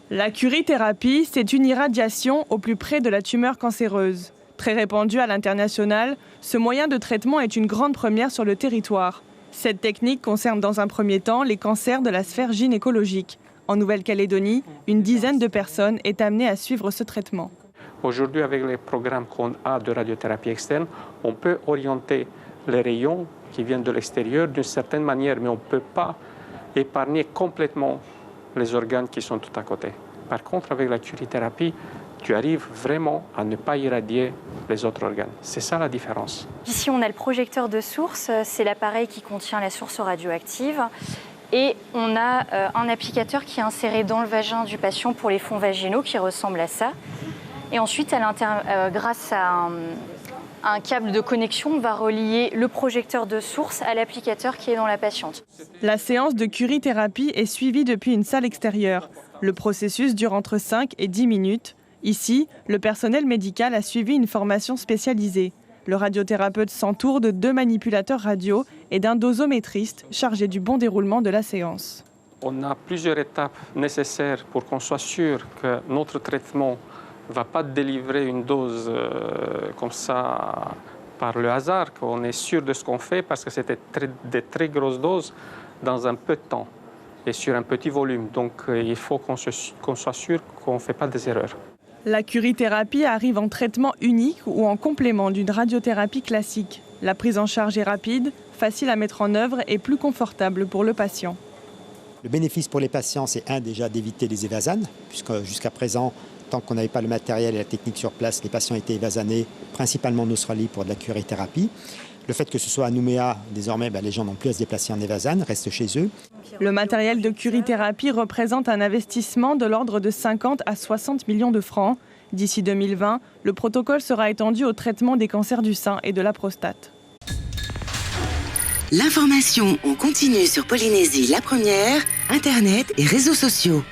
La curithérapie, c'est une irradiation au plus près de la tumeur cancéreuse. Très répandue à l'international, ce moyen de traitement est une grande première sur le territoire. Cette technique concerne dans un premier temps les cancers de la sphère gynécologique. En Nouvelle-Calédonie, une dizaine de personnes est amenée à suivre ce traitement. Aujourd'hui, avec les programmes qu'on a de radiothérapie externe, on peut orienter les rayons qui viennent de l'extérieur d'une certaine manière, mais on ne peut pas épargner complètement les organes qui sont tout à côté. Par contre, avec la curithérapie, tu arrives vraiment à ne pas irradier les autres organes. C'est ça la différence. Ici, on a le projecteur de source. C'est l'appareil qui contient la source radioactive. Et on a un applicateur qui est inséré dans le vagin du patient pour les fonds vaginaux qui ressemble à ça. Et ensuite, grâce à un câble de connexion, on va relier le projecteur de source à l'applicateur qui est dans la patiente. La séance de curithérapie est suivie depuis une salle extérieure. Le processus dure entre 5 et 10 minutes. Ici, le personnel médical a suivi une formation spécialisée. Le radiothérapeute s'entoure de 2 manipulateurs radio et d'un dosométriste chargé du bon déroulement de la séance. On a plusieurs étapes nécessaires pour qu'on soit sûr que notre traitement ne va pas délivrer une dose comme ça par le hasard, qu'on est sûr de ce qu'on fait parce que c'était des très grosses doses dans un peu de temps et sur un petit volume. Donc il faut qu'on soit sûr qu'on ne fait pas des erreurs. La curithérapie arrive en traitement unique ou en complément d'une radiothérapie classique. La prise en charge est rapide, facile à mettre en œuvre et plus confortable pour le patient. Le bénéfice pour les patients, c'est déjà d'éviter les évasanes, puisque jusqu'à présent, tant qu'on n'avait pas le matériel et la technique sur place, les patients étaient évasanés, principalement en Australie pour de la curithérapie. Le fait que ce soit à Nouméa, désormais, les gens n'ont plus à se déplacer en évasane, restent chez eux. Le matériel de curithérapie représente un investissement de l'ordre de 50 à 60 millions de francs. D'ici 2020, le protocole sera étendu au traitement des cancers du sein et de la prostate. L'information en continu sur Polynésie la première, Internet et réseaux sociaux.